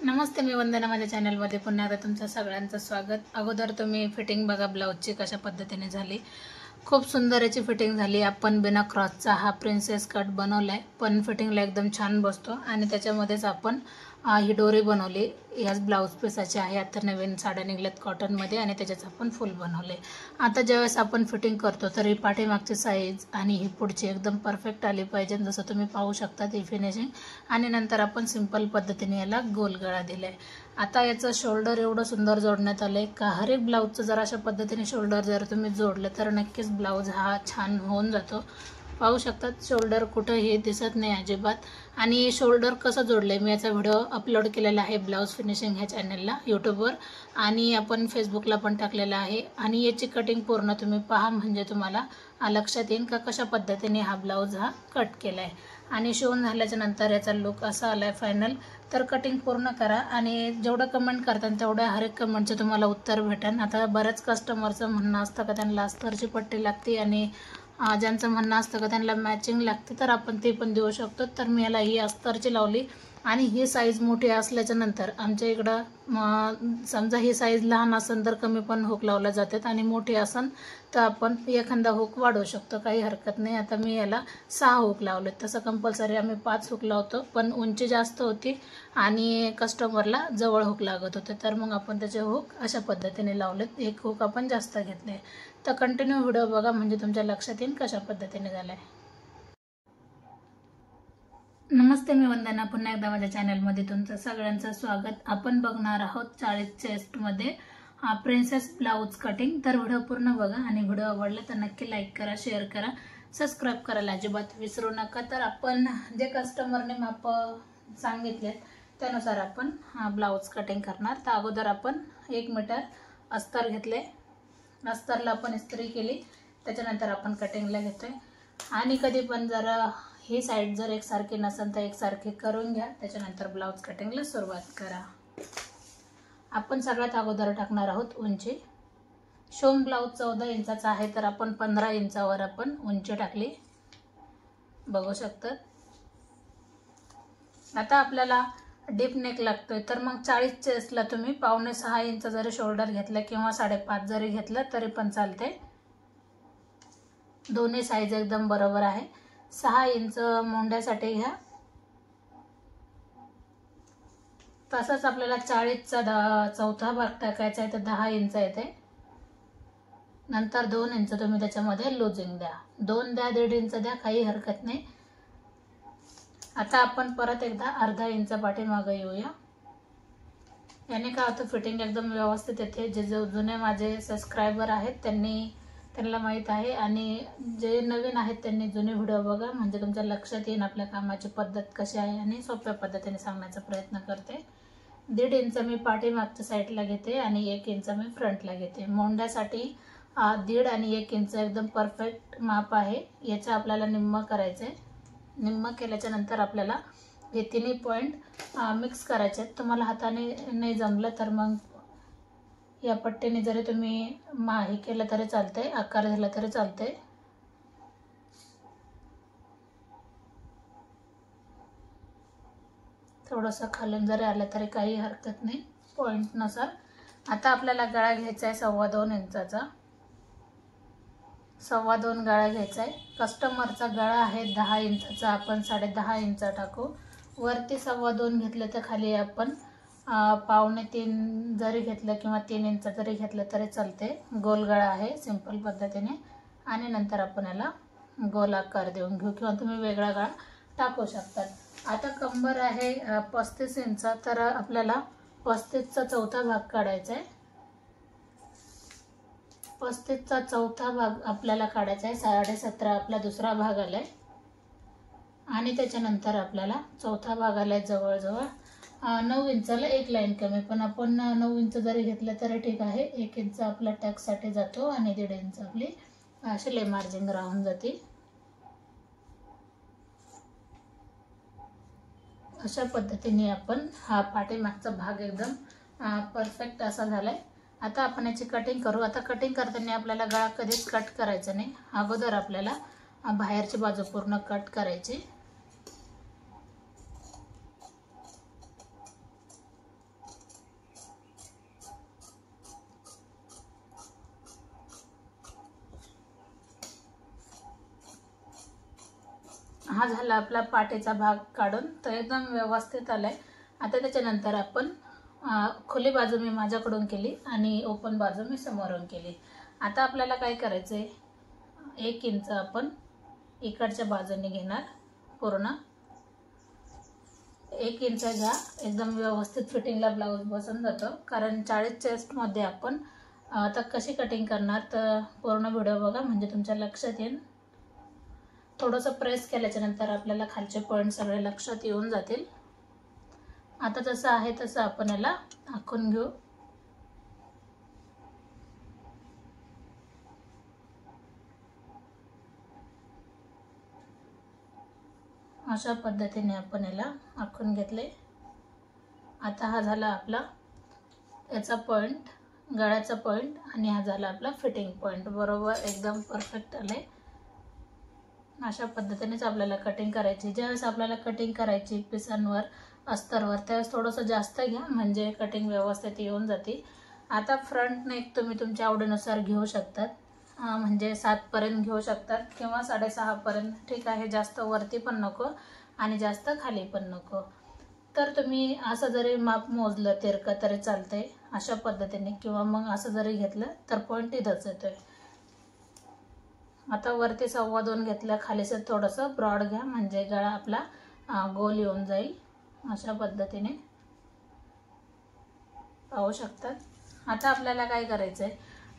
नमस्ते, मी वंदना माझ्या चॅनलमध्ये पुन्हा एकदा तुमचं सगळ्यांचं स्वागत। अगोदर तुम्ही फिटिंग बघा ब्लाउजची कशा पद्धतीने झाली। खूप सुंदर याची फिटिंग झाली। आपण बिना क्रॉसचा हा प्रिन्सेस कट बनवलाय, पण फिटिंगला एकदम छान बसतो आणि त्याच्यामध्येच आपण ही डोरी बनवली। याच ब्लाउज पीसाची आहे। आता नवीन साड्या निघल्यात कॉटनमध्ये आणि त्याच्याच आपण फुल बनवले। आता ज्यावेळेस आपण फिटिंग करतो तर ही पाठीमागची साईज आणि ही पुढची एकदम परफेक्ट आली पाहिजे, जसं तुम्ही पाहू शकता ती फिनिशिंग। आणि नंतर आपण सिंपल पद्धतीने याला गोल गळा दिलाय। आता याचं शोल्डर एवढं सुंदर जोडण्यात आलंय का हर एक ब्लाउजचं जर अशा पद्धतीने शोल्डर जर तुम्ही जोडलं तर नक्कीच ब्लाउज हा छान होऊन जातो। पाहू शकता शोल्डर कुठेही दिसत नाही अजिबात। आणि शोल्डर कसं जोडलंय मी याचा व्हिडिओ अपलोड केलेला आहे ब्लाउज फिनिशिंग ह्या चॅनलला यूट्यूबवर, आणि आपण फेसबुकला पण टाकलेला आहे। आणि याची कटिंग पूर्ण तुम्ही पहा, म्हणजे तुम्हाला लक्षात येईल का कशा पद्धतीने हा ब्लाउज हा कट केलाय। आणि शिवून झाल्याच्या नंतर याचा लुक असा आलाय फायनल। तर कटिंग पूर्ण करा आणि जेवढं कमेंट करता तेवढ्या हर एक कमेंटचं तुम्हाला उत्तर भेटेल। आता बऱ्याच कस्टमरचं म्हणणं असतं का त्यांना अस्तरची पट्टी लागते आणि ज्यांचं म्हणणं असतं का त्यांना मॅचिंग लागते, तर आपण ते पण देऊ शकतो। तर मी याला ही अस्तरची लावली आणि ही साईज मोठी असल्याच्या नंतर आमच्या इकडं समजा ही साईज लहान असेल तर कमी पण हुक लावल्या जातात आणि मोठी असेल तर आपण एखादा हुक वाढवू शकतो, काही हरकत नाही। आता मी याला 6 हुक लावले, तसं कंपल्सरी आम्ही 5 हुक लावतो, पण उंची जास्त होती आणि कस्टमरला जवळ हुक लागत होते, तर मग आपण त्याचे हुक अशा पद्धतीने लावलेत। एक हुक आपण जास्त घेतले। तर कंटिन्यू व्हिडिओ बघा, म्हणजे तुमच्या लक्षात येईल कशा पद्धतीने झालाय। नमस्ते, मी वंदना पुन्हा एकदा माझ्या चॅनलमध्ये तुमचं सगळ्यांचं स्वागत। आपण बघणार आहोत 40 चेस्टमध्ये प्रिन्सेस ब्लाउज कटिंग। तर व्हिडिओ पूर्ण बघा आणि व्हिडिओ आवडला तर नक्की लाईक करा, शेअर करा, सबस्क्राईब करायला अजिबात विसरू नका। तर आपण जे कस्टमरने माप सांगितले त्यानुसार आपण हा ब्लाउज कटिंग करणार। तर अगोदर आपण 1 मीटर अस्तर घेतले, अस्तरला आपण इस्त्री केली, त्याच्यानंतर आपण कटिंगला घेतोय। आणि कधी पण जर ही साईड जर एकसारखी नसेल तर एकसारखी करून घ्या, त्याच्यानंतर ब्लाउज कटिंगला सुरुवात करा। आपण सगळ्यात अगोदर टाकणार आहोत उंची। शोन ब्लाउज 14 इंचाचा आहे, तर आपण 15 इंचावर आपण उंची टाकली, बघू शकता। आता आपल्याला डीप नेक लागतोय, तर मग 40 चेस्टला तुम्ही 5.5 इंच जरी शोल्डर घेतलं किंवा 5.5 जरी घेतलं तरी पण चालते। दोन्ही साईज एकदम बरोबर आहे। 6 इंच मोंढ्यासाठी घ्या। तसंच आपल्याला 40चा चौथा भाग टाकायचा आहे, तर 10 इंच येते। नंतर 2 इंच तुम्ही त्याच्यामध्ये लूजिंग द्या, 2 द्या, 1.5 इंच द्या, काही हरकत नाही। आता आपण परत एकदा अर्धा इंच पाठीमागे येऊया। याने काय होतं, फिटिंग एकदम व्यवस्थित येते। जे जुने माझे सबस्क्रायबर आहेत त्यांना माहीत आहे, आणि जे नवीन आहेत त्यांनी जुने व्हिडिओ बघा, म्हणजे तुमच्या लक्षात येईल आपल्या कामाची पद्धत कशी आहे आणि सोप्या पद्धतीने सांगण्याचा प्रयत्न करते। 1.5 इंच मी पाठीमागच्या साईडला घेते आणि 1 इंच मी फ्रंटला घेते। मोंढ्यासाठी 1.5 आणि 1 इंच एकदम परफेक्ट माप आहे। याचं आपल्याला निम्म करायचंय। निम्म केल्याच्या नंतर आपल्याला हे तिन्ही पॉइंट मिक्स करायचे आहेत। तुम्हाला हाताने नाही जमलं तर मग या पट्टीने जरी तुम्ही हे केलं तरी चालतंय, आकार दिला तरी चालतंय। थोडंसं खालून जरी आलं तरी काही हरकत नाही, पॉइंट नुसार। आता आपल्याला गळा घ्यायचा आहे 2.25 इंचाचा। 2.25 गळा घ्यायचा आहे। कस्टमरचा गळा आहे 10 इंचाचा, आपण 10.5 इंच टाकू। वरती 2.25 घेतलं तर खाली आपण 2.25 जरी घेतलं किंवा 3 इंच जरी घेतलं तरी चालते। गोल गळा आहे सिंपल पद्धतीने, आणि नंतर आपण याला गोल आकार देऊन घेऊ किंवा तुम्ही वेगळा गळा टाकू शकतात। आता कंबर आहे 35 इंच, तर आपल्याला 35चा चौथा भाग काढायचा आहे। 35चा चौथा भाग आपल्याला काढायचा आहे। 17.5 आपला दुसरा भाग आलाय आणि त्याच्यानंतर आपल्याला चौथा भाग आलाय जवळजवळ 9 इंचाला 1 लाईन कमी, पण आपण 9 इंच जरी घेतलं तरी ठीक आहे। 1 इंच आपला टॅक्ससाठी जातो आणि 1.5 इंच आपली शिलाई मार्जिन राहून जाते। अशा पद्धतीने आपण हा पाठीमागचा भाग एकदम परफेक्ट असा झालाय। आता आपण याची कटिंग करू। आता कटिंग करताना आपल्याला गळा कधीच कट करायचा नाही, अगोदर आपल्याला बाहेरची बाजू पूर्ण कट करायची। हा झाला आपला पाठीचा भाग काढून, तर एकदम व्यवस्थित आलाय। आता त्याच्यानंतर आपण खुली बाजू मी माझ्याकडून केली आणि ओपन बाजू मी समोरून केली। आता आपल्याला काय करायचंय, 1 इंच आपण इकडच्या बाजूने घेणार, पूर्ण 1 इंच घ्या, एकदम व्यवस्थित फिटिंगला ब्लाऊज बसून जातो। कारण 40 चेस्टमध्ये आपण आता कशी कटिंग करणार तर पूर्ण व्हिडिओ बघा, म्हणजे तुमच्या लक्षात येईल। थोडंसं प्रेस केल्याच्या नंतर आपल्याला खालचे पॉइंट सगळे लक्षात येऊन जातील। आता जसं आहे तसं आपण याला आखून घेऊ। अशा पद्धतीने आपण याला आखून घेतले। आता हा झाला आपला याचा पॉइंट, गळ्याचा पॉइंट, आणि हा झाला आपला फिटिंग पॉइंट। बरोबर एकदम परफेक्ट आले। अशा पद्धतीनेच आपल्याला कटिंग करायची। ज्यावेळेस आपल्याला कटिंग करायची पिसांवर, अस्तरवर, त्यावेळेस थोडंसं जास्त घ्या, म्हणजे कटिंग व्यवस्थित येऊन जाते। आता फ्रंट नेक तुम्ही तुमच्या आवडीनुसार घेऊ शकतात, म्हणजे 7 पर्यंत घेऊ शकतात किंवा 6.5 पर्यंत, ठीक आहे। जास्त वरती पण नको आणि जास्त खाली पण नको। तर तुम्ही असं जरी माप मोजलं तिरकं तरी चालतंय अशा पद्धतीने, किंवा मग असं जरी घेतलं तर पॉइंट इथंच येतोय। आता वरती 2.25 घेतलं, खालीचं थोडंसं ब्रॉड घ्या, म्हणजे गळा आपला गोल येऊन जाईल। अशा पद्धतीने पाहू शकतात। आता आपल्याला काय करायचंय,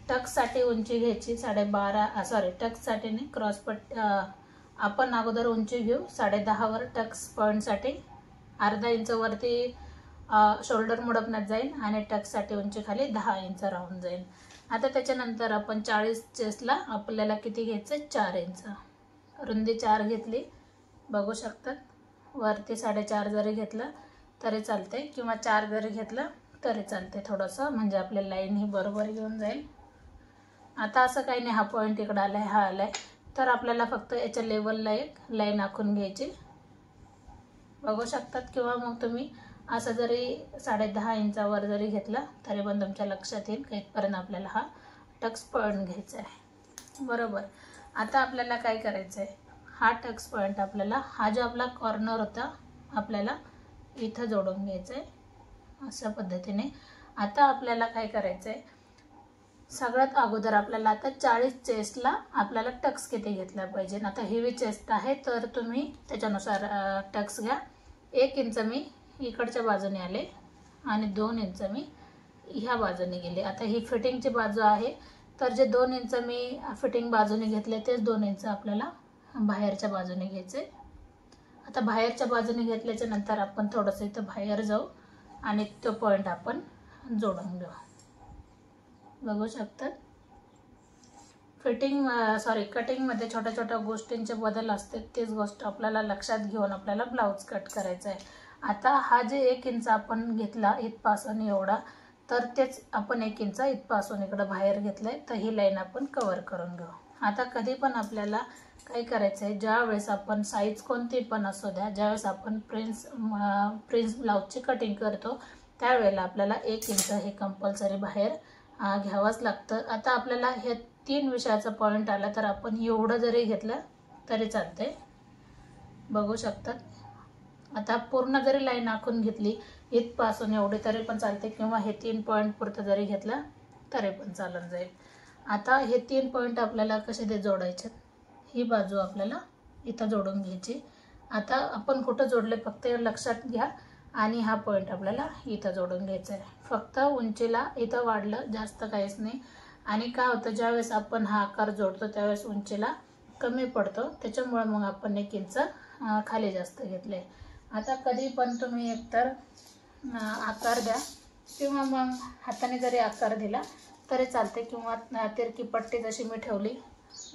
टक्ससाठी उंची घ्यायची 12.5, टक्ससाठी नाही, क्रॉस पट्टी आपण अगोदर उंची घेऊ 10.5 वर टक्स पॉइंटसाठी, अर्धा इंच वरती शोल्डर मुडपण्यात जाईल आणि टक्ससाठी उंची खाली 10 इंच राहून जाईल। आता त्याच्यानंतर आपण 40 चेस्टला आपल्याला किती घ्यायचं, 4 इंच रुंदी 4 घेतली, बघू शकतात। वरती 4.5 जरी घेतलं तरी चालते, किंवा 4 जरी घेतलं तरी चालते, थोडंसं म्हणजे आपल्या लाईन ही बरोबर येऊन जाईल। आता असं काही नाही, हा पॉइंट इकडे आलाय, हा आलाय, तर आपल्याला फक्त याच्या लेवलला एक लाईन आखून घ्यायची, बघू शकतात। किंवा मग तुम्ही असं जरी 10.5 इंचावर जरी घेतला तरी पण तुमच्या लक्षात येईल की इथपर्यंत आपल्याला हा टक्स पॉइंट घ्यायचा आहे, बरोबर। आता आपल्याला काय करायचं आहे, हा टक्स पॉइंट आपल्याला, हा जो आपला कॉर्नर होता, आपल्याला इथं जोडून घ्यायचं आहे अशा पद्धतीने। आता आपल्याला काय करायचं आहे, सगळ्यात अगोदर आपल्याला आता 40 चेस्टला आपल्याला टक्स किती घेतला पाहिजे। आता हेवी चेस्ट आहे तर तुम्ही त्याच्यानुसार टक्स घ्या। 1 इंच मी इकडच्या बाजूने आले आणि 2 इंच मी ह्या बाजूने गेले। आता ही फिटिंगची बाजू आहे, तर जे 2 इंच मी फिटिंग बाजूने घेतले तेच 2 इंच आपल्याला बाहेरच्या बाजूने घ्यायचे। आता बाहेरच्या बाजूने घेतल्याच्या नंतर आपण थोडंसं इथं बाहेर जाऊ आणि तो पॉइंट आपण जोडून घेऊ, बघू शकतात। कटिंगमध्ये छोट्या छोट्या गोष्टींचे बदल असते, तेच गोष्ट आपल्याला लक्षात घेऊन आपल्याला ब्लाऊज कट करायचा आहे। आता हा जे 1 इंच आपण घेतला इथपासून एवढा, तर तेच आपण 1 इंच इथपासून इकडे बाहेर घेतलंय, तर ही लाईन आपण कव्हर करून घेऊ। आता कधी पण आपल्याला काय करायचं आहे, ज्या वेळेस आपण साईज कोणती पण असू द्या, ज्यावेळेस आपण प्रिन्स ब्लाऊजची कटिंग करतो त्यावेळेला आपल्याला 1 इंच हे कंपल्सरी बाहेर घ्यावंच लागतं। आता आपल्याला हे 3 विषयाचा पॉइंट आला तर आपण एवढं जरी घेतलं तरी चालते, बघू शकतात। आता पूर्ण जरी लाईन आखून घेतली इथपासून एवढी तरी पण चालते, किंवा हे 3 पॉइंट पुरतं जरी घेतलं तरी पण चालून जाईल। आता हे 3 पॉइंट आपल्याला कसे ते जोडायचे, ही बाजू आपल्याला इथं जोडून घ्यायची। आता आपण कुठं जोडले फक्त लक्षात घ्या, आणि हा पॉइंट आपल्याला इथं जोडून घ्यायचा आहे। फक्त उंचीला इथं वाढलं, जास्त काहीच नाही। आणि काय होतं, ज्यावेळेस आपण हा आकार जोडतो त्यावेळेस उंचीला कमी पडतो, त्याच्यामुळे मग आपण 1 इंच खाली जास्त घेतले। आता कधी पण तुम्ही एकतर आकार द्या, किंवा मग हाताने जरी आकार दिला तरी चालते, किंवा तिरकी पट्टी जशी मी ठेवली,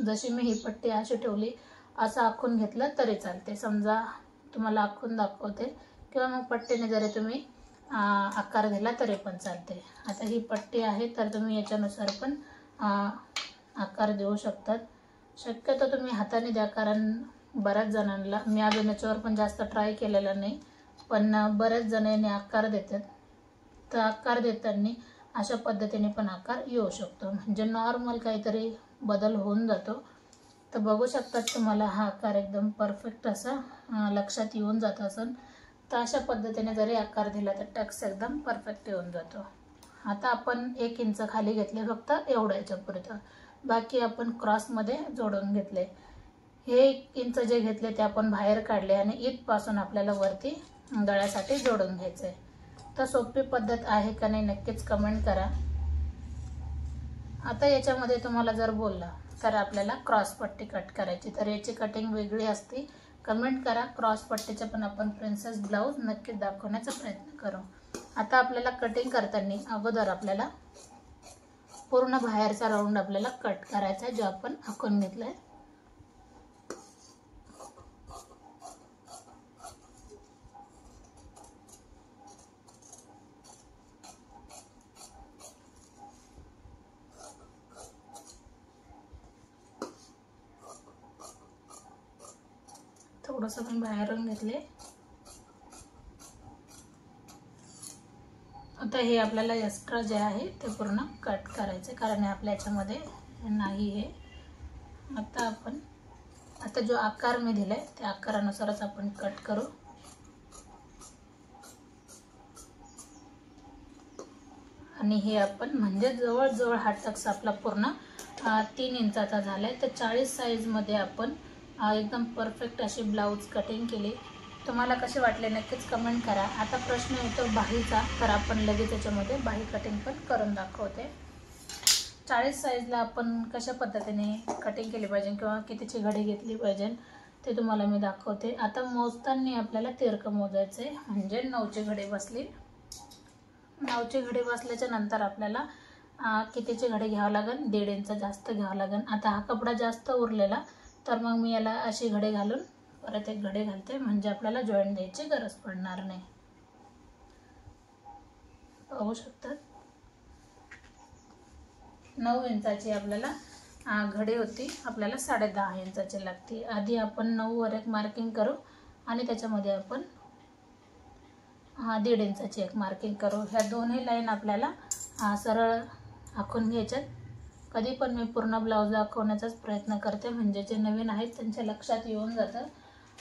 जशी मी ही पट्टी अशी ठेवली, असं आखून घेतलं तरी चालते। समजा तुम्हाला आखून दाखवते, किंवा मग पट्टीने जरी तुम्ही आकार दिला तरी पण चालते। आता ही पट्टी आहे तर तुम्ही याच्यानुसार पण आकार देऊ शकतात। शक्यतो तुम्ही हाताने द्या, कारण बऱ्याच जणांना, मी अजून याच्यावर पण जास्त ट्राय केलेला नाही, पण बऱ्याच जणांनी आकार देतात, तर आकार देताना अशा पद्धतीने पण आकार येऊ शकतो, म्हणजे नॉर्मल काहीतरी बदल होऊन जातो। तर बघू शकतात तुम्हाला हा आकार एकदम परफेक्ट असा लक्षात येऊन जात असेल. तर अशा पद्धतीने जरी आकार दिला तर टक्स एकदम परफेक्ट येऊन जातो. आता आपण 1 इंच खाली घेतले फक्त एवढ्याच्या पुरतं, बाकी आपण क्रॉसमध्ये जोडून घेतले. हे 1 इंच जे घेतले ते आपण बाहेर काढले आणि इथपासून आपल्याला वरती गळ्यासाठी जोडून घ्यायचं आहे. तर सोपी पद्धत आहे का नाही नक्कीच कमेंट करा. आता याच्यामध्ये तुम्हाला जर बोलला तर आपल्याला क्रॉस पट्टी कट करायची, तर याची कटिंग वेगळी असते. कमेंट करा. क्रॉस पट्टीचे पण आपण प्रिन्सेस ब्लाऊज नक्कीच दाखवण्याचा प्रयत्न करू. आता आपल्याला कटिंग करताना अगोदर आपल्याला पूर्ण बाहेरचा राऊंड आपल्याला कट करायचा आहे, जो आपण आखून घेतलाय. थोडंसं मी बाहेरून घेतले. आता हे आपल्याला एक्स्ट्रा जे आहे ते पूर्ण कट करायचे, कारण आपल्या याच्यामध्ये नाही हे. आता जो आकार मी दिलाय त्या आकारानुसारच आपण कट करू. आणि हे आपण म्हणजे जवळजवळ हा टक्स आपला पूर्ण 3 इंचाचा झालाय. तर 40 साईजमध्ये आपण एकदम परफेक्ट अशी ब्लाऊज कटिंग केली. तुम्हाला कसे वाटले नक्कीच कमेंट करा. आता प्रश्न येतो बाहीचा, तर आपण लगेच त्याच्यामध्ये बाही कटिंग पण करून दाखवते. 40 साईजला आपण कशा पद्धतीने कटिंग केली पाहिजे किंवा कितीची घडी घेतली पाहिजे ते तुम्हाला मी दाखवते. आता मोजताना आपल्याला तिरकं मोजायचं आहे, म्हणजे 9ची घडी बसली. 9ची घडी बसल्याच्या नंतर आपल्याला कितीची घडी घ्यावं लागेल, 1.5 इंच जास्त घ्यावं लागेल. आता हा कपडा जास्त उरलेला, तर मग मी याला अशी घडी घालून परत एक घडी घालते, म्हणजे आपल्याला जॉईंट द्यायची गरज पडणार नाही. पाहू शकतात 9 इंचाची आपल्याला घडी होती, आपल्याला 10.5 इंचाची लागते. आधी आपण 9 वर एक मार्किंग करू आणि त्याच्यामध्ये आपण 1.5 इंचाची एक मार्किंग करू. ह्या दोन्ही लाईन आपल्याला सरळ आखून घ्यायच्यात. कधी पण मी पूर्ण ब्लाऊज दाखवण्याचाच प्रयत्न करते, म्हणजे जे नवीन आहेत त्यांच्या लक्षात येऊन जातं.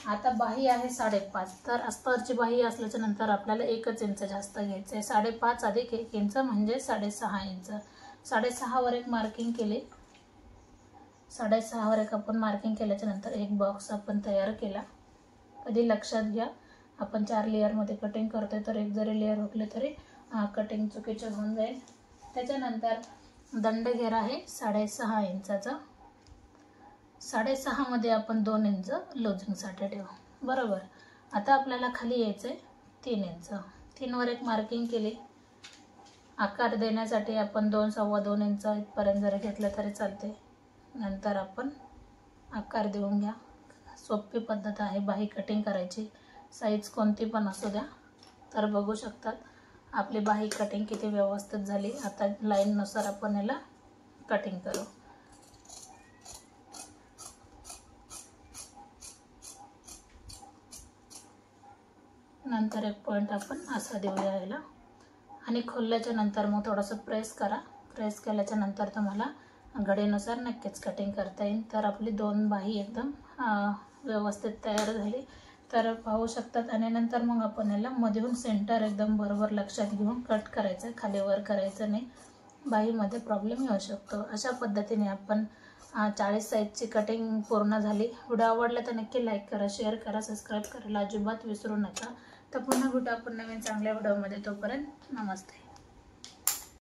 आता बाही आहे 5.5, तर अस्तरची बाही असल्याच्या नंतर आपल्याला 1 इंच जास्त घ्यायचं आहे. 5.5 अधिक 1 इंच म्हणजे 6.5 इंच. 6.5 वर एक मार्किंग केली. 6.5 वर एक आपण मार्किंग केल्याच्या नंतर एक बॉक्स आपण तयार केला. कधी लक्षात घ्या, आपण 4 लेअरमध्ये कटिंग करतोय, तर एक जरी लेअर हुकले तरी कटिंग चुकीचे होऊन जाईल. त्याच्यानंतर दंड घेरा आहे 6.5 इंचाचा. 6.5 मध्ये आपण 2 इंच लूजिंगसाठी ठेवू. बरोबर. आता आपल्याला खाली यायचं आहे 3 इंच. 3 वर एक मार्किंग केली. आकार देण्यासाठी आपण 2, 2.25 इंच इथपर्यंत जरी घेतलं तरी चालते. नंतर आपण आकार देऊन घ्या. सोपी पद्धत आहे बाही कटिंग करायची, साईज कोणती पण असू द्या. तर बघू शकतात आपली बाही कटिंग किती व्यवस्थित झाली. आता लाईननुसार आपण याला कटिंग करू. नंतर एक पॉइंट आपण असा देऊया याला आणि खोलल्याच्या नंतर मग थोडंसं प्रेस करा. प्रेस केल्याच्या नंतर तुम्हाला घडीनुसार नक्कीच कटिंग करता येईल. तर आपली 2 बाही एकदम व्यवस्थित तयार झाली. तर पाहू शकतात. आणि नंतर मग आपण याला मधून सेंटर एकदम बरोबर लक्षात घेऊन कट करायचं, खाली वर करायचं नाही, बाहीमध्ये प्रॉब्लेम येऊ शकतो. अशा पद्धतीने आपण 40 साईजची कटिंग पूर्ण झाली. व्हिडिओ आवडला तर नक्की लाईक करा, शेअर करा, सबस्क्राईब करायला अजिबात विसरू नका. तर पुन्हा भेटू आपण नवीन चांगल्या व्हिडिओमध्ये. तोपर्यंत नमस्ते.